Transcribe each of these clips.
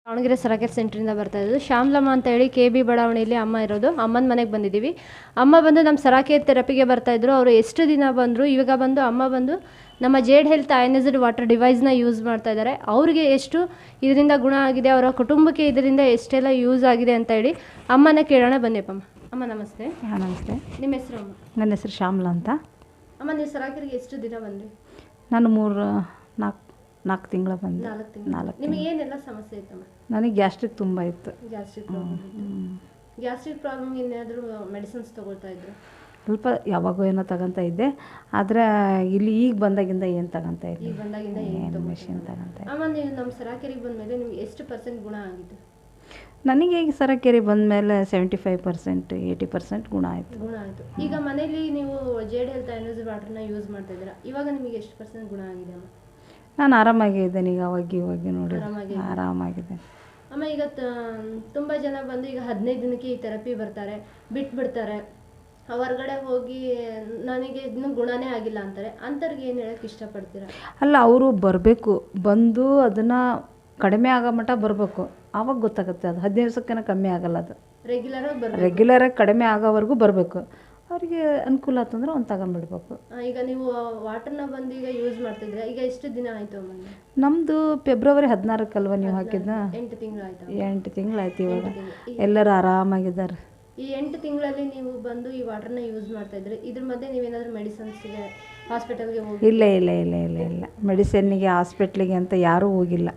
ದಾವಣಗೆರೆ ಸರಕೇರ್ ಸೆಂಟ್ರಿಂದ ಬರ್ತಾ ಇರೋದು. ಶ್ಯಾಮ್ಲಮ್ಮ ಅಂತ ಹೇಳಿ KB ಬಡಾವಣೆಯಲ್ಲಿ ಅಮ್ಮ ಇರೋದು. ಅಮ್ಮನ ಮನೆಗೆ ಬಂದಿದ್ದೀವಿ. ಅಮ್ಮ ಬಂದು ನಮ್ಮ ಸರಕೇರ್ ಥೆರಪಿಗೆ ಬರ್ತಾಯಿದ್ರು. ಅವರು ಎಷ್ಟು ದಿನ ಬಂದರು, ಇವಾಗ ಬಂದು ಅಮ್ಮ ಬಂದು ನಮ್ಮ ಜೇಡ್ ಹೆಲ್ತ್ ಅಯನೈಸ್ಡ್ ವಾಟರ್ ಡಿವೈಸ್ನ ಯೂಸ್ ಮಾಡ್ತಾ ಇದ್ದಾರೆ. ಅವ್ರಿಗೆ ಎಷ್ಟು ಇದರಿಂದ ಗುಣ ಆಗಿದೆ, ಅವರ ಕುಟುಂಬಕ್ಕೆ ಇದರಿಂದ ಎಷ್ಟೆಲ್ಲ ಯೂಸ್ ಆಗಿದೆ ಅಂತ ಹೇಳಿ ಅಮ್ಮನ ಕೇಳೋಣ. ಬನ್ನಿಯಪ್ಪ. ಅಮ್ಮ ನಮಸ್ತೆ. ನಮಸ್ತೆ. ನಿಮ್ಮ ಹೆಸರು ಅಮ್ಮ? ನನ್ನ ಹೆಸರು ಶ್ಯಾಮ್ಲಾ ಅಂತ. ಅಮ್ಮ, ನೀವು ಸರಕೇರಿಗೆ ಎಷ್ಟು ದಿನ ಬಂದ್ರಿ? ನಾನು ನಾಲ್ಕು ತಿಂಗಳ ಬಂದೆ. 4 ತಿಂಗಳು. ನಿಮಗೆ ಏನೆಲ್ಲ ಸಮಸ್ಯೆ ಇತ್ತಮ್ಮ? ನನಗೆ ಗ್ಯಾಸ್ಟ್ರಿಕ್ ತುಂಬ ಇತ್ತು. ಗ್ಯಾಸ್ಟ್ರಿಕ್ ಪ್ರಾಬ್ಲಮ್ ಏನಾದರೂ ಮೆಡಿಸಿನ್ಸ್ ತೊಗೊಳ್ತಾ ಇದ್ರು? ಸ್ವಲ್ಪ ಯಾವಾಗೋ ಏನೋ ತಗೊತಾ ಇದ್ದೆ, ಆದರೆ ಇಲ್ಲಿ ಈಗ ಬಂದಾಗಿಂದ ಏನು ತಗೊತಾ ಇದ್ದೆ. ಈಗ ಬಂದಾಗಿಂದ ಏನು ಮೆಷಿನ್ ತಗೊತಾ ಇದ್ದೆ. ಅಮ್ಮ, ನೀವು ನಮ್ಮ ಸರಕೇರಿಗೆ ಬಂದಮೇಲೆ ನಿಮ್ಗೆ ಎಷ್ಟು % ಗುಣ ಆಗಿದೆ? ನನಗೆ ಈಗ ಸರಕೇರಿ ಬಂದಮೇಲೆ 75% 80% ಗುಣ ಆಯಿತು. ಈಗ ಮನೇಲಿ ನೀವು ಜೇಡ್ ಹೆಲ್ತ್ ಅಯನೈಸ್ಡ್ ವಾಟರ್ನ ಯೂಸ್ ಮಾಡ್ತಾ ಇದ್ದೀರಾ. ಇವಾಗ ನಿಮಗೆ ಎಷ್ಟು % ಗುಣ ಆಗಿದೆ ಅಮ್ಮ? ನಾನು ಆರಾಮಾಗಿದ್ದೇನೆ. ಈಗ ಇವಾಗ ನೋಡಿ ಆರಾಮಾಗಿದೆ. ಅಮ್ಮ, ಈಗ ತುಂಬ ಜನ ಬಂದು ಈಗ 15 ದಿನಕ್ಕೆ ಈ ಥೆರಪಿ ಬರ್ತಾರೆ, ಬಿಟ್ಬಿಡ್ತಾರೆ. ಹೊರಗಡೆ ಹೋಗಿ ನನಗೆ ಇನ್ನೂ ಗುಣನೇ ಆಗಿಲ್ಲ ಅಂತಾರೆ. ಅಂಥವ್ರಿಗೆ ಏನು ಹೇಳೋಕ್ಕೆ ಇಷ್ಟಪಡ್ತೀರಾ? ಅಲ್ಲ, ಅವರು ಬರಬೇಕು, ಬಂದು ಅದನ್ನು ಕಡಿಮೆ ಆಗೋ ಮಟ್ಟ ಬರಬೇಕು. ಆವಾಗ ಗೊತ್ತಾಗುತ್ತೆ. ಅದು 15 ದಿವಸಕ್ಕೇನ ಕಮ್ಮಿ ಆಗಲ್ಲ. ಅದು ರೆಗ್ಯುಲರಾಗಿ ಕಡಿಮೆ ಆಗೋವರೆಗೂ ಬರಬೇಕು. ಅವರಿಗೆ ಅನುಕೂಲ ಆತಂದ್ರೆ ಒಂದು ತಗೊಂಡ್ಬಿಡ್ಬೇಕು. ಈಗ ನೀವು ವಾಟರ್ನ ಬಂದು ಈಗ ಯೂಸ್ ಮಾಡ್ತಿದ್ರೆ ಈಗ ಎಷ್ಟು ದಿನ ಆಯಿತು ಅಮ್ಮ? ನಮ್ಮದು ಫೆಬ್ರವರಿ 16 ನೀವು ಹಾಕಿದ್ದ? 8 ತಿಂಗಳು ಆಯಿತು. 8 ತಿಂಗಳಾಯ್ತು. ಇವಾಗ ಎಲ್ಲರೂ ಆರಾಮಾಗಿದ್ದಾರೆ. ಈ 8 ತಿಂಗಳಲ್ಲಿ ನೀವು ಬಂದು ಈ ವಾಟರ್ನ ಯೂಸ್ ಮಾಡ್ತಾ ಇದ್ರೆ ಇದ್ರ ಮಧ್ಯೆ ನೀವೇನಾದರೂ ಮೆಡಿಸಿನ್ಸ್ಗೆ ಹಾಸ್ಪಿಟಲ್ಗೆ ಹೋಗಿ? ಇಲ್ಲ. ಮೆಡಿಸಿನ್ನಿಗೆ ಹಾಸ್ಪಿಟ್ಲಿಗೆ ಅಂತ ಯಾರೂ ಹೋಗಿಲ್ಲ.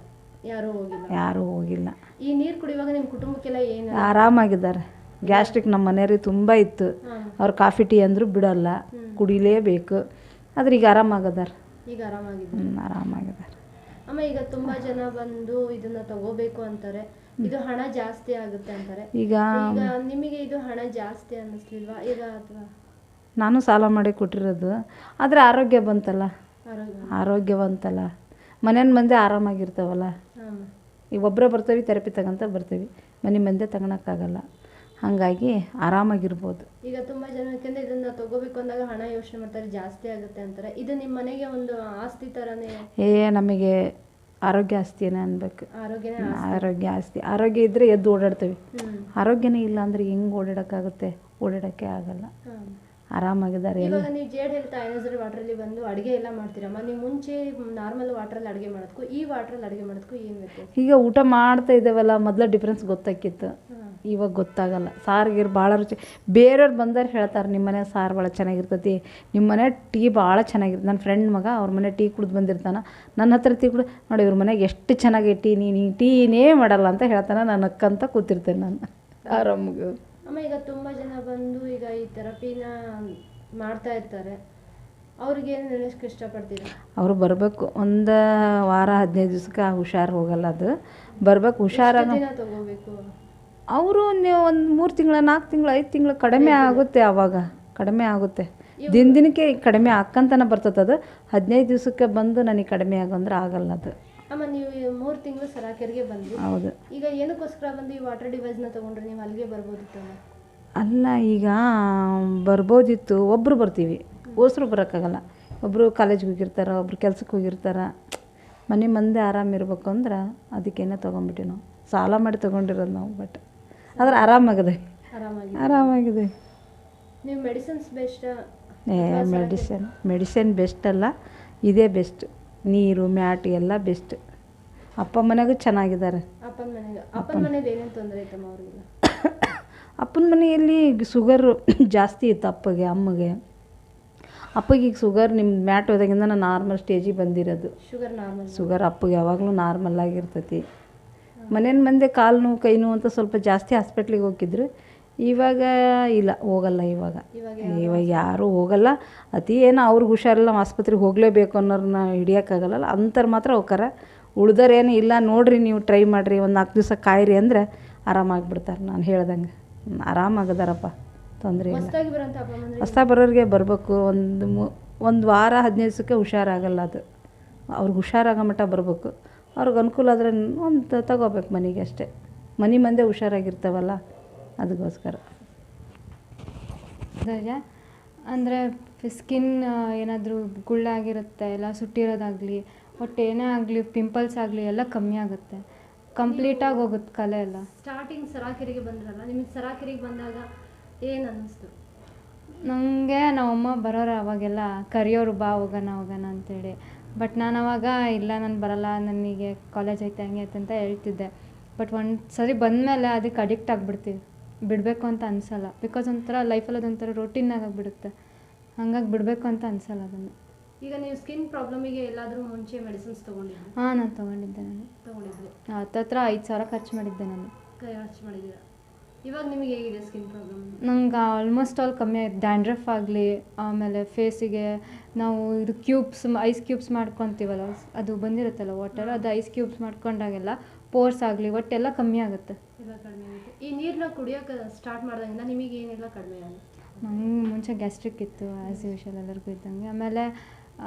ಯಾರೂ ಹೋಗಿಲ್ಲ. ಈ ನೀರು ಕುಡಿಯುವಾಗ ನಿಮ್ಮ ಕುಟುಂಬಕ್ಕೆಲ್ಲ ಏನು? ಆರಾಮಾಗಿದ್ದಾರೆ. ಗ್ಯಾಸ್ಟ್ರಿಕ್ ನಮ್ಮ ಮನೆಯವ್ರಿಗೆ ತುಂಬ ಇತ್ತು. ಅವ್ರು ಕಾಫಿ ಟೀ ಅಂದರೂ ಬಿಡೋಲ್ಲ, ಕುಡಿಲೇಬೇಕು. ಆದ್ರೆ ಈಗ ಆರಾಮಾಗಿದ್ದಾರೆ. ಆರಾಮಾಗಿದ್ದಾರೆ. ಅಮ್ಮ, ಈಗ ತುಂಬ ಜನ ಬಂದು ಇದನ್ನ ತಗೋಬೇಕು ಅಂತಾರೆ. ಇದು ಹಣ ಜಾಸ್ತಿ ಆಗುತ್ತೆ ಅಂತಾರೆ. ಈಗ ನಿಮಗೆ ಇದು ಹಣ ಜಾಸ್ತಿ ಅನ್ನಿಸ್ಲಿಲ್ವಾ ಈಗ? ಅಥವಾ ನಾನು ಸಾಲ ಮಾಡಿ ಕೊಟ್ಟಿರೋದು, ಆದರೆ ಆರೋಗ್ಯ ಬಂತಲ್ಲ. ಮನೇನ ಮಂದಿ ಆರಾಮಾಗಿರ್ತಾವಲ್ಲ. ಈಗ ಒಬ್ಬರೇ ಬರ್ತೀವಿ, ಥೆರಪಿ ತಗೊಂತ ಬರ್ತೀವಿ, ಮನೆ ಮಂದಿ ತಗೊಳಕ್ಕಾಗಲ್ಲ. ಹಾಗಾಗಿ ಆರಾಮಾಗಿರ್ಬೋದು. ಈಗ ತುಂಬ ಜನಕ್ಕಿಂತ ಇದನ್ನು ತಗೋಬೇಕು ಅಂದಾಗ ಹಣ ಯೋಚನೆ ಮಾಡ್ತಾರೆ, ಜಾಸ್ತಿ ಆಗುತ್ತೆ ಅಂತಾರೆ. ಇದು ನಿಮ್ಮ ಮನೆಗೆ ಒಂದು ಆಸ್ತಿ ಥರನೇ? ನಮಗೆ ಆರೋಗ್ಯ ಆಸ್ತಿನೇ ಅನ್ಬೇಕು. ಆರೋಗ್ಯ ಆಸ್ತಿ. ಆರೋಗ್ಯ ಇದ್ದರೆ ಎದ್ದು ಓಡಾಡ್ತೀವಿ. ಆರೋಗ್ಯನೇ ಇಲ್ಲ ಅಂದರೆ ಹೆಂಗೆ ಓಡಾಡೋಕ್ಕಾಗುತ್ತೆ? ಓಡಾಡೋಕ್ಕೆ ಆಗಲ್ಲ. ಆರಾಮಾಗಿದ್ದಾರೆ. ಇವಾಗ ನೀವು ಜೇಡ್ ಹೆಲ್ತ್ ಅಯನೈಸ್ಡ್ ವಾಟರಲ್ಲಿ ಬಂದು ಅಡುಗೆ ಎಲ್ಲ ಮಾಡ್ತೀರಮ್ಮ. ನೀವು ಮುಂಚೆ ನಾರ್ಮಲ್ ವಾಟ್ರಲ್ಲಿ ಅಡುಗೆ ಮಾಡೋದಕ್ಕೂ ಈ ವಾಟ್ರಲ್ಲಿ ಅಡುಗೆ ಮಾಡೋದಕ್ಕೂ ಏನು ವ್ಯತ್ಯಾಸ? ಈಗ ಊಟ ಮಾಡ್ತಾ ಇದ್ದೇವಲ್ಲ, ಮೊದಲ ಡಿಫ್ರೆನ್ಸ್ ಗೊತ್ತಾಕಿತ್ತು. ಇವಾಗ ಗೊತ್ತಾಗಲ್ಲ. ಸಾರಿಗೆ ಭಾಳ ರುಚಿ. ಬೇರೆಯವ್ರು ಬಂದವ್ರು ಹೇಳ್ತಾರೆ, ನಿಮ್ಮ ಮನೆ ಸಾರು ಭಾಳ ಚೆನ್ನಾಗಿರ್ತೈತಿ, ನಿಮ್ಮ ಮನೆ ಟೀ ಭಾಳ ಚೆನ್ನಾಗಿರ್ತದೆ. ನನ್ನ ಫ್ರೆಂಡ್ ಮಗ ಅವ್ರ ಮನೆ ಟೀ ಕುಡ್ದು ಬಂದಿರ್ತಾನೆ. ನನ್ನ ಹತ್ರ ಟೀ ಕುಡಿದು ನೋಡಿ, ಇವ್ರ ಮನೆಗೆ ಎಷ್ಟು ಚೆನ್ನಾಗೈತಿ, ನೀನು ಟೀನೇ ಮಾಡಲ್ಲ ಅಂತ ಹೇಳ್ತಾನೆ. ನಾನು ಅಕ್ಕಂತ ಕೂತಿರ್ತೇನೆ ನಾನು ಆರಾಮಾಗಿ. ಅಮ್ಮ, ಈಗ ತುಂಬ ಜನ ಬಂದು ಈಗ ಈ ಥೆರಪಿನ ಮಾಡ್ತಾ ಇರ್ತಾರೆ. ಅವ್ರಿಗೆ ಏನು ಹೇಳೋಕ್ಕೆ ಇಷ್ಟಪಡ್ತೀರಾ? ಅವರು ಬರಬೇಕು. ಒಂದು ವಾರ 15 ದಿವಸಕ್ಕೆ ಹುಷಾರು ಹೋಗಲ್ಲ. ಅದು ಬರಬೇಕು. ಹುಷಾರಾಗಿ ತಗೋಬೇಕು. ಅವರು ನೀವು ಒಂದು 3 ತಿಂಗಳು 4 ತಿಂಗಳು 5 ತಿಂಗಳು ಕಡಿಮೆ ಆಗುತ್ತೆ. ಆವಾಗ ಕಡಿಮೆ ಆಗುತ್ತೆ. ದಿನಕ್ಕೆ ಕಡಿಮೆ ಆಕ್ಕಂತನ ಬರ್ತದೆ. ಅದು 15 ದಿವಸಕ್ಕೆ ಬಂದು ನನಗೆ ಕಡಿಮೆ ಆಗಂದ್ರೆ ಆಗಲ್ಲ ಅದು. ಅಮ್ಮ, ನೀವು 3 ತಿಂಗಳು ಸರಕೇರಿಗೆ ಬಂದ್ರಿ. ಹೌದು. ಈಗ ಏನಕ್ಕೋಸ್ಕರ ಬಂದು ಈ ವಾಟರ್ ಡಿವೈಸ್ನ ತೊಗೊಂಡ್ರೆ ನೀವು ಅಲ್ಲಿಗೆ ಬರ್ಬೋದಿತ್ತು? ಅಲ್ಲ, ಈಗ ಬರ್ಬೋದಿತ್ತು. ಒಬ್ಬರು ಬರ್ತೀವಿ, ಓಸರು ಬರೋಕ್ಕಾಗಲ್ಲ. ಒಬ್ಬರು ಕಾಲೇಜ್ಗೆ ಹೋಗಿರ್ತಾರೆ, ಒಬ್ರು ಕೆಲ್ಸಕ್ಕೆ ಹೋಗಿರ್ತಾರೆ. ಮನೆ ಮಂದಿ ಆರಾಮಿರ್ಬೇಕು ಅಂದ್ರೆ ಅದಕ್ಕೇನೆ ತೊಗೊಂಡ್ಬಿಟ್ಟು ನಾವು ಸಾಲ ಮಾಡಿ ತೊಗೊಂಡಿರೋದು ನಾವು. ಬಟ್ ಆದ್ರೆ ಆರಾಮಾಗಿದೆ. ನೀವು ಮೆಡಿಸಿನ್ಸ್ ಬೆಸ್ಟ್? ಮೆಡಿಸಿನ್ ಬೆಸ್ಟ್ ಅಲ್ಲ, ಇದೇ ಬೆಸ್ಟ್. ನೀರು ಮ್ಯಾಟ್ ಎಲ್ಲ ಬೆಸ್ಟ್. ಅಪ್ಪ ಮನೆಗೂ ಚೆನ್ನಾಗಿದ್ದಾರೆ. ಅಪ್ಪನ ಮನೇಲಿ ಏನೇನು ತೊಂದರೆ ಐತಮ್ಮ ಅವ್ರಿಗೆ? ಅಪ್ಪನ ಮನೆಯಲ್ಲಿ ಶುಗರು ಜಾಸ್ತಿ ಇತ್ತು ಅಪ್ಪಗೆ, ಅಮ್ಮಗೆ. ಅಪ್ಪಗೆ ಈಗ ಶುಗರ್ ನಿಮ್ಮ ಮ್ಯಾಟ್ ಹೋದಾಗಿಂದ ನಾನು ನಾರ್ಮಲ್ ಸ್ಟೇಜಿಗೆ ಬಂದಿರೋದು. ಶುಗರ್ ಅಪ್ಪಗೆ ಯಾವಾಗಲೂ ನಾರ್ಮಲ್ ಆಗಿರ್ತೈತಿ. ಮನೇನ ಮಂದಿ ಕಾಲು ನೋವು ಕೈ ನೋವು ಅಂತ ಸ್ವಲ್ಪ ಜಾಸ್ತಿ ಹಾಸ್ಪಿಟ್ಲಿಗೆ ಹೋಗಿದ್ರು. ಇವಾಗ ಇಲ್ಲ, ಹೋಗಲ್ಲ. ಇವಾಗ ಯಾರೂ ಹೋಗಲ್ಲ. ಅತಿ ಏನೋ ಅವ್ರಿಗೆ ಹುಷಾರಿಲ್ಲ, ಆಸ್ಪತ್ರೆಗೆ ಹೋಗಲೇಬೇಕು ಅನ್ನೋರನ್ನ ಹಿಡಿಯೋಕ್ಕಾಗಲ್ಲ. ಅಂಥವ್ರು ಮಾತ್ರ ಹೋಗ್ತಾರೆ. ಉಳ್ದೋರೇನು ಇಲ್ಲ. ನೋಡಿರಿ, ನೀವು ಟ್ರೈ ಮಾಡಿರಿ, ಒಂದು 4 ದಿವಸ ಕಾಯಿರಿ ಅಂದರೆ ಆರಾಮಾಗಿಬಿಡ್ತಾರೆ. ನಾನು ಹೇಳ್ದಂಗೆ ಆರಾಮಾಗದಾರಪ್ಪ, ತೊಂದರೆ ಇಲ್ಲ. ಹೊಸ್ದಾಗಿ ಬರೋರಿಗೆ ಬರಬೇಕು. ಒಂದು ವಾರ 15 ದಿವಸಕ್ಕೆ ಹುಷಾರಾಗಲ್ಲ. ಅದು ಅವ್ರಿಗೆ ಹುಷಾರಾಗೋ ಮಟ್ಟ ಬರಬೇಕು. ಅವ್ರಿಗೆ ಅನುಕೂಲ ಆದರೆ ಒಂದು ತಗೋಬೇಕು ಮನೆಗೆ ಅಷ್ಟೇ. ಮನೆ ಮಂದೇ ಹುಷಾರಾಗಿರ್ತಾವಲ್ಲ, ಅದಕ್ಕೋಸ್ಕರ. ಅಂದರೆ ಸ್ಕಿನ್ ಏನಾದರೂ ಗುಳ್ಳಾಗಿರುತ್ತೆ, ಎಲ್ಲ ಸುಟ್ಟಿರೋದಾಗಲಿ, ಒಟ್ಟು ಏನೇ ಆಗಲಿ, ಪಿಂಪಲ್ಸ್ ಆಗಲಿ ಎಲ್ಲ ಕಮ್ಮಿ ಆಗುತ್ತೆ. ಕಂಪ್ಲೀಟಾಗಿ ಹೋಗುತ್ತೆ ಕಲೆ ಎಲ್ಲ. ಸ್ಟಾರ್ಟಿಂಗ್ ಸರಾಕೆರೆಗೆ ಬಂದ್ರಲ್ಲ, ನಿಮಗೆ ಸರಾಕೆರೆಗೆ ಬಂದಾಗ ಏನು ಅನ್ನಿಸ್ತು? ನನಗೆ ನಮ್ಮಮ್ಮ ಬರೋರು ಅವಾಗೆಲ್ಲ ಕರೆಯೋರು, ಬಾ ಹೋಗೋಣ ಹೋಗೋಣ ಅಂತೇಳಿ. ಬಟ್ ನಾನು ಅವಾಗ ಇಲ್ಲ ನಾನು ಬರೋಲ್ಲ, ನನಗೆ ಕಾಲೇಜ್ ಐತೆ ಹಂಗೆ ಐತೆ ಅಂತ ಹೇಳ್ತಿದ್ದೆ. ಬಟ್ ಒಂದು ಸರಿ ಬಂದಮೇಲೆ ಅದಕ್ಕೆ ಅಡಿಕ್ಟ್ ಆಗಿಬಿಡ್ತೀವಿ, ಬಿಡಬೇಕು ಅಂತ ಅನಿಸಲ್ಲ. ಬಿಕಾಸ್ ಒಂಥರ ಲೈಫಲ್ಲಿ ಅದೊಂಥರ ರೂಟೀನಾಗಿ ಆಗಿಬಿಡುತ್ತೆ, ಹಂಗಾಗಿ ಬಿಡಬೇಕು ಅಂತ ಅನಿಸಲ್ಲ ಅದನ್ನು. ಈಗ ನೀವು ಸ್ಕಿನ್ ಪ್ರಾಬ್ಲಮಿಗೆ ಎಲ್ಲಾದರೂ ಮುಂಚೆ ಮೆಡಿಸಿನ್ಸ್ ತೊಗೊಂಡಿದ್ದೆ? ಹಾಂ, ನಾನು ತೊಗೊಂಡಿದ್ದೆ. ತೊಗೊಂಡಿದ್ದೆ. ಹತ್ತತ್ರ 5,000 ಖರ್ಚು ಮಾಡಿದ್ದೆ ನಾನು. ಖರ್ಚು ಮಾಡಿದ್ದೀರಾ? ಇವಾಗ ನಿಮಗೆ ಹೇಗಿದೆ ಸ್ಕಿನ್ ಪ್ರಾಬ್ಲಮ್? ನಂಗೆ ಆಲ್ಮೋಸ್ಟ್ ಆಲ್ ಕಮ್ಮಿ ಆಯ್ತು. ಡ್ಯಾಂಡ್ರಫ್ ಆಗಲಿ, ಆಮೇಲೆ ಫೇಸಿಗೆ ನಾವು ಇದು ಕ್ಯೂಬ್ಸ್, ಐಸ್ ಕ್ಯೂಬ್ಸ್ ಮಾಡ್ಕೊತೀವಲ್ಲ, ಅದು ಬಂದಿರುತ್ತಲ್ಲ ವಾಟರ್, ಅದು ಐಸ್ ಕ್ಯೂಬ್ಸ್ ಮಾಡ್ಕೊಂಡಾಗೆಲ್ಲ ಪೋರ್ಸ್ ಆಗಲಿ ಒಟ್ಟೆಲ್ಲ ಕಮ್ಮಿ ಆಗುತ್ತೆ. ಎಲ್ಲ ಕಡಿಮೆ ಆಗುತ್ತೆ. ಈ ನೀರನ್ನ ಕುಡಿಯೋಕೆ ಸ್ಟಾರ್ಟ್ ಮಾಡಿದಾಗಿಂದ ನಿಮಗೆ ಏನೆಲ್ಲ ಕಡಿಮೆ ಆಗುತ್ತೆ? ನಂಗೆ ಮುಂಚೆ ಗ್ಯಾಸ್ಟ್ರಿಕ್ ಇತ್ತು, ಆ್ಯಸ್ ಯೂಶುವಲ್ ಎಲ್ಲರಿಗೂ ಇದ್ದಂಗೆ. ಆಮೇಲೆ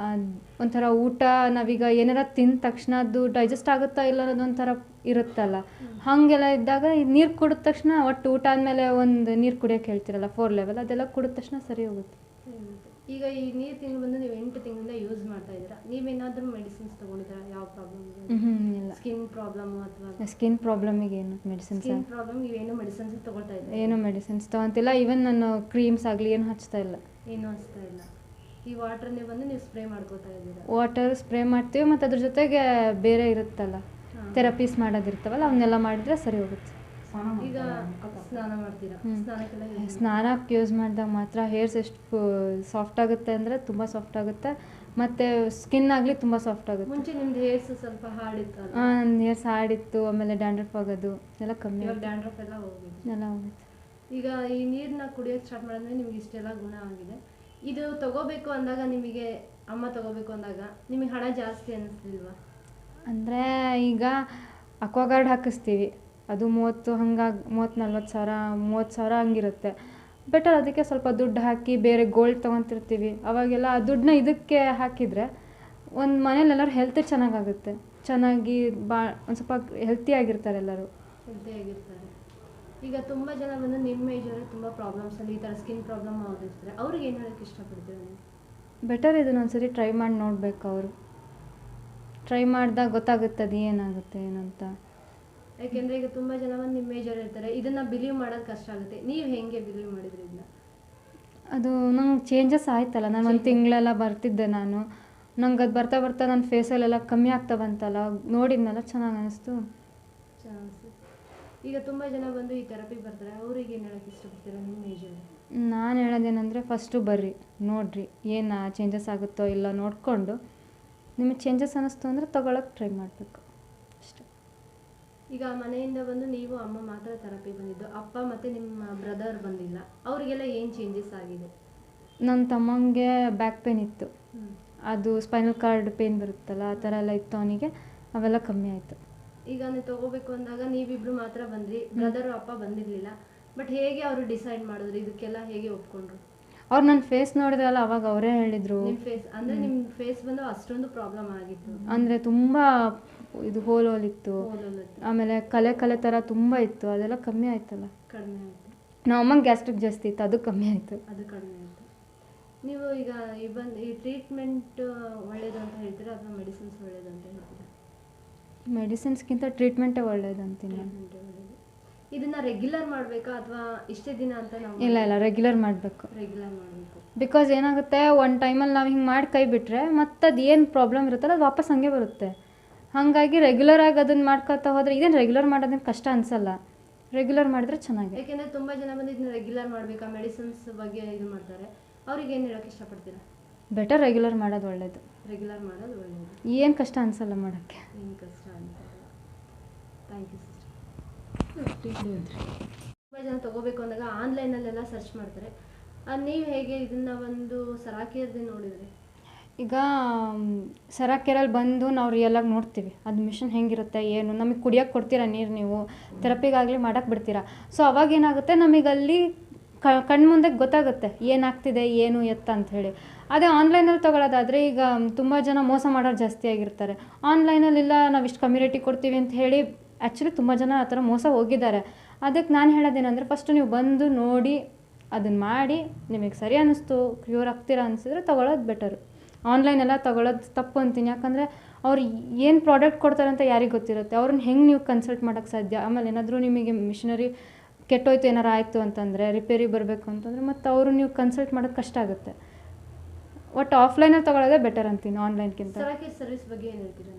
ಒಂಥರ ಊಟ ನಾವೀಗ ಏನಾರ ತಿಂದ ತಕ್ಷಣ ಅದು ಡೈಜೆಸ್ಟ್ ಆಗುತ್ತಾ ಇಲ್ಲ ಅನ್ನೋದೊಂಥರ ಇರುತ್ತಲ್ಲ, ಹಾಗೆಲ್ಲ ಇದ್ದಾಗ ನೀರು ಕುಡಿದ ತಕ್ಷಣ ಒಟ್ಟು ಊಟ ಆದಮೇಲೆ ಒಂದು ನೀರು ಕುಡಿಯೋಕೆ ಹೇಳ್ತಿರಲ್ಲ 4 ಲೆವೆಲ್, ಅದೆಲ್ಲ ಕುಡಿದ ತಕ್ಷಣ ಸರಿ ಹೋಗುತ್ತೆ. ಈಗ ಈ ನೀರು ತಿಂಗಳು ಬಂದು ನೀವು 8 ತಿಂಗಳಿಂದ ಯೂಸ್ ಮಾಡ್ತಾ ಇದ್ದೀರಾ. ನೀವೇನಾದರೂ ಮೆಡಿಸಿನ್ಸ್ ತೊಗೊಂಡಿದ್ದೀರಾ? ಯಾವ ಪ್ರಾಬ್ಲಮ್? ಇಲ್ಲ, ಸ್ಕಿನ್ ಪ್ರಾಬ್ಲಮ್ ಅಥವಾ ಸ್ಕಿನ್ ಪ್ರಾಬ್ಲಮಿಗೆ ಏನು ಮೆಡಿಸಿನ್ಸ್? ಸ್ಕಿನ್ ಪ್ರಾಬ್ಲಮ್ ಇವೇನು ಮೆಡಿಸಿನ್ಸ್ ತೊಗೊಳ್ತಾ ಇದ್ದೀರಾ? ಏನು ಮೆಡಿಸಿನ್ಸ್ ತೊಗೊತಿಲ್ಲ. ಈವನ್ ನಾನು ಕ್ರೀಮ್ಸ್ ಆಗಲಿ ಏನು ಹಚ್ತಾ ಇಲ್ಲ. ಏನೂ ಹಚ್ತಾ ಇಲ್ಲ. ಈ ವಾಟರ್ನೇ ಬಂದು ನೀವು ಸ್ಪ್ರೇ ಮಾಡ್ಕೋತಾ ಇದ್ದೀರಾ? ವಾಟರ್ ಸ್ಪ್ರೇ ಮಾಡ್ತೀವಿ, ಮತ್ತು ಅದ್ರ ಜೊತೆಗೆ ಬೇರೆ ಇರುತ್ತಲ್ಲ ಥೆರಪೀಸ್ ಮಾಡೋದಿರ್ತಾವಲ್ಲ, ಅವನ್ನೆಲ್ಲ ಮಾಡಿದ್ರೆ ಸರಿ ಹೋಗುತ್ತೆ. ಈಗ ಸ್ನಾನ ಮಾಡ್ತೀರಾ? ಸ್ನಾನಕ್ಕೆಲ್ಲ ಸ್ನಾನಕ್ಕೆ ಯೂಸ್ ಮಾಡಿದಾಗ ಮಾತ್ರ ಹೇರ್ಸ್ ಎಷ್ಟು ಸಾಫ್ಟ್ ಆಗುತ್ತೆ ಅಂದರೆ ತುಂಬ ಸಾಫ್ಟ್ ಆಗುತ್ತೆ, ಮತ್ತು ಸ್ಕಿನ್ ಆಗಲಿ ತುಂಬ ಸಾಫ್ಟ್ ಆಗುತ್ತೆ. ಮುಂಚೆ ನಿಮ್ದು ಹೇರ್ಸ್ ಸ್ವಲ್ಪ ಹಾರ್ಡಿತ್ತು? ನನ್ನ ಹೇರ್ಸ್ ಹಾರ್ಡಿತ್ತು, ಆಮೇಲೆ ಡ್ಯಾಂಡ್ರಫ್ ಆಗೋದು ಎಲ್ಲ ಕಮ್ಮಿ. ಡ್ಯಾಂಡ್ರಫ್ ಎಲ್ಲ ಹೋಗಿದೆ? ಎಲ್ಲ ಹೋಗುತ್ತೆ. ಈಗ ಈ ನೀರನ್ನ ಕುಡಿಯೋಕ್ಕೆ ಸ್ಟಾರ್ಟ್ ಮಾಡಿದ್ರೆ ನಿಮ್ಗೆ ಇಷ್ಟೆಲ್ಲ ಗುಣ ಆಗಿದೆ. ಇದು ತಗೋಬೇಕು ಅಂದಾಗ ನಿಮಗೆ, ಅಮ್ಮ ತಗೋಬೇಕು ಅಂದಾಗ ನಿಮಗೆ ಹಣ ಜಾಸ್ತಿ ಅನ್ನಿಸ್ಲಿಲ್ವಾ? ಅಂದರೆ ಈಗ ಅಕ್ವಾಗಾರ್ಡ್ ಹಾಕಿಸ್ತೀವಿ, ಅದು 30 ಹಂಗಾಗಿ 30-40 ಸಾವಿರ 30 ಸಾವಿರ ಹಂಗಿರುತ್ತೆ. ಬೆಟರ್ ಅದಕ್ಕೆ ಸ್ವಲ್ಪ ದುಡ್ಡು ಹಾಕಿ ಬೇರೆ ಗೋಲ್ಡ್ ತೊಗೊತಿರ್ತೀವಿ. ಅವಾಗೆಲ್ಲ ಆ ದುಡ್ಡನ್ನ ಇದಕ್ಕೆ ಹಾಕಿದರೆ ಒಂದು ಮನೇಲೆಲ್ಲರೂ ಹೆಲ್ತ್ ಚೆನ್ನಾಗಾಗುತ್ತೆ, ಚೆನ್ನಾಗಿ ಒಂದು ಸ್ವಲ್ಪ ಹೆಲ್ತಿಯಾಗಿರ್ತಾರೆ ಎಲ್ಲರೂ. ಹೆಲ್ತಿಯಾಗಿರ್ತಾರೆ. ಈಗ ತುಂಬ ಜನ ಬಂದು ನಿಮ್ಮ ಏಜಲ್ಲಿ ತುಂಬ ಪ್ರಾಬ್ಲಮ್ಸಲ್ಲಿ ಈ ಥರ ಸ್ಕಿನ್ ಪ್ರಾಬ್ಲಮ್ ಆಗಿರ್ತಾರೆ, ಅವ್ರಿಗೆ ಏನು ಹೇಳೋಕ್ಕೆ ಇಷ್ಟಪಡ್ತೀರಾ ನೀವು? ಬೆಟರ್ ಇದನ್ನ ಒಂದ್ಸರಿ ಟ್ರೈ ಮಾಡಿ ನೋಡಬೇಕು. ಅವರು ಟ್ರೈ ಮಾಡಿದಾಗ ಗೊತ್ತಾಗುತ್ತೆ ಅದು ಏನಾಗುತ್ತೆ ಏನಂತ. ಯಾಕೆಂದರೆ ಈಗ ತುಂಬ ಜನ ಬಂದು ನಿಮ್ಮ ಏಜಲ್ಲಿ ಇರ್ತಾರೆ, ಇದನ್ನು ಬಿಲೀವ್ ಮಾಡೋದು ಕಷ್ಟ ಆಗುತ್ತೆ. ನೀವು ಹೇಗೆ ಬಿಲೀವ್ ಮಾಡಿದ್ರಿ ಇದನ್ನ? ಅದು ನಂಗೆ ಚೇಂಜಸ್ ಆಯ್ತಲ್ಲ, ನಾನು ಒಂದು ತಿಂಗಳೆಲ್ಲ ಬರ್ತಿದ್ದೆ ನಾನು, ನಂಗೆ ಅದು ಬರ್ತಾ ಬರ್ತಾ ನನ್ನ ಫೇಸಲ್ಲೆಲ್ಲ ಕಮ್ಮಿ ಆಗ್ತಾ ಬಂತಲ್ಲ, ನೋಡಿದ್ನಲ್ಲ ಚೆನ್ನಾಗಿ ಅನ್ನಿಸ್ತು. ಚೆನ್ನಾಗಿ. ಈಗ ತುಂಬ ಜನ ಬಂದು ಈ ಥೆರಪಿಗೆ ಬರ್ತಾರೆ, ಅವ್ರಿಗೆ ಏನು ಹೇಳೋಕ್ಕೆ ಇಷ್ಟಪಡ್ತೀರಾ ನಿಮ್ಮ ಏಜಲ್ಲಿ? ನಾನು ಹೇಳೋದೇನೆಂದರೆ ಫಸ್ಟು ಬರ್ರಿ, ನೋಡಿರಿ ಏನು ಚೇಂಜಸ್ ಆಗುತ್ತೋ ಇಲ್ಲ ನೋಡಿಕೊಂಡು, ನಿಮಗೆ ಚೇಂಜಸ್ ಅನ್ನಿಸ್ತು ಅಂದರೆ ತೊಗೊಳಕ್ಕೆ ಟ್ರೈ ಮಾಡಬೇಕು ಅಷ್ಟೇ. ಈಗ ಮನೆಯಿಂದ ಬಂದು ನೀವು ಅಮ್ಮ ಮಾತ್ರ ಥೆರಪಿ ಬಂದಿದ್ದು, ಅಪ್ಪ ಮತ್ತು ನಿಮ್ಮ ಬ್ರದರ್ ಬಂದಿಲ್ಲ, ಅವರಿಗೆಲ್ಲ ಏನು ಚೇಂಜಸ್ ಆಗಿದೆ? ನನ್ನ ತಮ್ಮಂಗೆ ಬ್ಯಾಕ್ ಪೇನ್ ಇತ್ತು, ಅದು ಸ್ಪೈನಲ್ ಕಾರ್ಡ್ ಪೇನ್ ಬರುತ್ತಲ್ಲ ಆ ಥರ ಎಲ್ಲ ಇತ್ತು ಅವನಿಗೆ, ಅವೆಲ್ಲ ಕಮ್ಮಿ ಆಯಿತು. ಈಗ ನೀವು ತೊಗೋಬೇಕು ಅಂದಾಗ ನೀವಿಬ್ಬರು ಮಾತ್ರ ಬಂದ್ರಿ, ಬ್ರದರು ಅಪ್ಪ ಬಂದಿರಲಿಲ್ಲ. ಬಟ್ ಹೇಗೆ ಅವರು ಡಿಸೈಡ್ ಮಾಡಿದ್ರು, ಇದಕ್ಕೆಲ್ಲ ಹೇಗೆ ಒಪ್ಕೊಂಡ್ರು? ಅವ್ರು ನನ್ನ ಫೇಸ್ ನೋಡಿದ್ರಲ್ಲ ಅವಾಗ ಅವರೇ ಹೇಳಿದರು. ನಿಮ್ಮ ಫೇಸ್ ಅಂದರೆ ನಿಮ್ಮ ಫೇಸ್ ಬಂದು ಅಷ್ಟೊಂದು ಪ್ರಾಬ್ಲಮ್ ಆಗಿತ್ತು? ಅಂದರೆ ತುಂಬ ಇದು ಹೋಲಿತ್ತು, ಆಮೇಲೆ ಕಲೆ ಥರ ತುಂಬ ಇತ್ತು, ಅದೆಲ್ಲ ಕಮ್ಮಿ ಆಯ್ತಲ್ಲ. ಕಡಿಮೆ ಆಯಿತು. ನಮ್ಮ ಅಮ್ಮಂಗೆ ಗ್ಯಾಸ್ಟ್ರಿಕ್ ಜಾಸ್ತಿ ಇತ್ತು, ಅದು ಕಮ್ಮಿ ಆಯಿತು. ಅದು ಕಡಿಮೆ ಆಯಿತು. ನೀವು ಈಗ ಈ ಟ್ರೀಟ್ಮೆಂಟ್ ಒಳ್ಳೇದು ಅಂತ ಹೇಳ್ತೀರಾ ಅಥವಾ ಮೆಡಿಸಿನ್ಸ್ ಒಳ್ಳೇದು ಅಂತ ಹೇಳ್ತೀರಾ? ಮೆಡಿಸಿನ್ಸ್ಗಿಂತ ಟ್ರೀಟ್ಮೆಂಟೇ ಒಳ್ಳೇದು ಅಂತೀನಿ ನಾನು. ಇದನ್ನ ರೆಗ್ಯುಲರ್ ಮಾಡಬೇಕಾ ಅಥವಾ ಇಷ್ಟೇ ದಿನ ಅಂತ ನಾವು? ಇಲ್ಲ, ರೆಗ್ಯುಲರ್ ಮಾಡಬೇಕು. ರೆಗ್ಯುಲರ್ ಮಾಡಬೇಕು. ಬಿಕಾಸ್ ಏನಾಗುತ್ತೆ, ಒಂದು ಟೈಮಲ್ಲಿ ನಾವು ಹಿಂಗೆ ಮಾಡಿ ಕೈ ಬಿಟ್ಟರೆ ಮತ್ತೆ ಅದು ಏನು ಪ್ರಾಬ್ಲಮ್ ಇರುತ್ತಲ್ಲ ಅದು ವಾಪಸ್ ಹಂಗೆ ಬರುತ್ತೆ. ಹಾಗಾಗಿ ರೆಗ್ಯುಲರಾಗಿ ಅದನ್ನು ಮಾಡ್ಕೊತಾ ಹೋದರೆ, ಇದೇನು ರೆಗ್ಯುಲರ್ ಮಾಡೋದೇನು ಕಷ್ಟ ಅನಿಸಲ್ಲ, ರೆಗ್ಯುಲರ್ ಮಾಡಿದ್ರೆ ಚೆನ್ನಾಗಿ. ಯಾಕೆಂದರೆ ತುಂಬ ಜನ ಬಂದು ಇದನ್ನ ರೆಗ್ಯುಲರ್ ಮಾಡಬೇಕಾ ಮೆಡಿಸಿನ್ಸ್ ಬಗ್ಗೆ ಇದು ಮಾಡ್ತಾರೆ, ಅವ್ರಿಗೆ ಏನು ಹೇಳೋಕ್ಕೆ ಇಷ್ಟಪಡ್ತೀರಾ? ಬೆಟರ್ ರೆಗ್ಯುಲರ್ ಮಾಡೋದು ಒಳ್ಳೆಯದು. ರೆಗ್ಯುಲರ್ ಮಾಡೋದು ಒಳ್ಳೆಯದು. ಏನು ಕಷ್ಟ ಅನಿಸಲ್ಲ ಮಾಡೋಕ್ಕೆ. ಏನು ಕಷ್ಟ ಅನಿಸಲ್ಲ. Thank you sister. ತುಂಬ ಜನ ತೊಗೋಬೇಕು ಅಂದಾಗ ಆನ್ಲೈನಲ್ಲೆಲ್ಲ ಸರ್ಚ್ ಮಾಡ್ತಾರೆ, ನೀವು ಹೇಗೆ ಇದನ್ನು ಒಂದು ಸರಾಕೆಯರ್ದೇ ನೋಡಿದ್ರಿ? ಈಗ ಸರಾಕೆರಲ್ಲಿ ಬಂದು ನಾವು ರಿಯಲಾಗಿ ನೋಡ್ತೀವಿ ಅದು ಮಿಷನ್ ಹೆಂಗಿರುತ್ತೆ ಏನು, ನಮಗೆ ಕುಡಿಯೋಕ್ಕೆ ಕೊಡ್ತೀರಾ ನೀರು, ನೀವು ಥೆರಪಿಗಾಗಲಿ ಮಾಡೋಕ್ಕೆ ಬಿಡ್ತೀರಾ. ಸೊ ಅವಾಗೇನಾಗುತ್ತೆ, ನಮಗಲ್ಲಿ ಕಣ್ಮುಂದೆ ಗೊತ್ತಾಗುತ್ತೆ ಏನಾಗ್ತಿದೆ ಏನು ಎತ್ತ ಅಂಥೇಳಿ. ಅದೇ ಆನ್ಲೈನಲ್ಲಿ ತೊಗೊಳ್ಳೋದಾದರೆ ಈಗ ತುಂಬ ಜನ ಮೋಸ ಮಾಡೋರು ಜಾಸ್ತಿ ಆಗಿರ್ತಾರೆ. ಆನ್ಲೈನಲ್ಲಿಲ್ಲ ನಾವು ಇಷ್ಟು ಕಮ್ಮಿ ರೇಟಿಗೆ ಕೊಡ್ತೀವಿ ಅಂತ ಹೇಳಿ ಆ್ಯಕ್ಚುಲಿ ತುಂಬ ಜನ ಆ ಥರ ಮೋಸ ಹೋಗಿದ್ದಾರೆ. ಅದಕ್ಕೆ ನಾನು ಹೇಳೋದೇನೆಂದರೆ, ಫಸ್ಟು ನೀವು ಬಂದು ನೋಡಿ ಅದನ್ನು ಮಾಡಿ ನಿಮಗೆ ಸರಿ ಅನ್ನಿಸ್ತು, ಕ್ಯೂರ್ ಆಗ್ತೀರಾ ಅನಿಸಿದ್ರೆ ತೊಗೊಳ್ಳೋದು ಬೆಟರು. ಆನ್ಲೈನೆಲ್ಲ ತೊಗೊಳ್ಳೋದು ತಪ್ಪು ಅಂತೀನಿ. ಯಾಕಂದರೆ ಅವ್ರು ಏನು ಪ್ರಾಡಕ್ಟ್ ಕೊಡ್ತಾರೆ ಅಂತ ಯಾರಿಗೆ ಗೊತ್ತಿರುತ್ತೆ, ಅವ್ರನ್ನ ಹೆಂಗೆ ನೀವು ಕನ್ಸಲ್ಟ್ ಮಾಡೋಕ್ಕೆ ಸಾಧ್ಯ? ಆಮೇಲೆ ಏನಾದರೂ ನಿಮಗೆ ಮಿಷನರಿ ಕೆಟ್ಟೋಯ್ತು ಏನಾರು ಆಯಿತು ಅಂತಂದರೆ, ರಿಪೇರಿ ಬರಬೇಕು ಅಂತಂದರೆ ಮತ್ತು ಅವರು ನೀವು ಕನ್ಸಲ್ಟ್ ಮಾಡೋದು ಕಷ್ಟ ಆಗುತ್ತೆ. ಒಟ್ಟು ಆಫ್ಲೈನಲ್ಲಿ ತೊಗೊಳ್ಳೋದೇ ಬೆಟರ್ ಅಂತೀನಿ ಆನ್ಲೈನ್ಗಿಂತ. ಸರ್ವಿಸ್ ಬಗ್ಗೆ ಏನು ಹೇಳ್ತೀರಾ?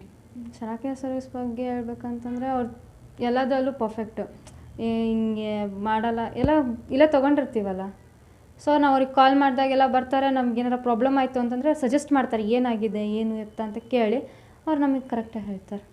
ಸರಾಕೆ ಸರ್ವಿಸ್ ಬಗ್ಗೆ ಹೇಳ್ಬೇಕಂತಂದರೆ ಅವ್ರು ಎಲ್ಲದರಲ್ಲೂ ಪರ್ಫೆಕ್ಟು, ಹಿಂಗೆ ಮಾಡಲ್ಲ, ಇಲ್ಲೇ ತೊಗೊಂಡಿರ್ತೀವಲ್ಲ, ಸೊ ನಾವು ಅವ್ರಿಗೆ ಕಾಲ್ ಮಾಡಿದಾಗೆಲ್ಲ ಬರ್ತಾರೆ. ನಮ್ಗೇನಾರು ಪ್ರಾಬ್ಲಮ್ ಆಯಿತು ಅಂತಂದರೆ ಸಜೆಸ್ಟ್ ಮಾಡ್ತಾರೆ, ಏನಾಗಿದೆ ಏನು ಎತ್ತ ಅಂತ ಕೇಳಿ ಅವ್ರು ನಮಗೆ ಕರೆಕ್ಟಾಗಿ ಹೇಳ್ತಾರೆ.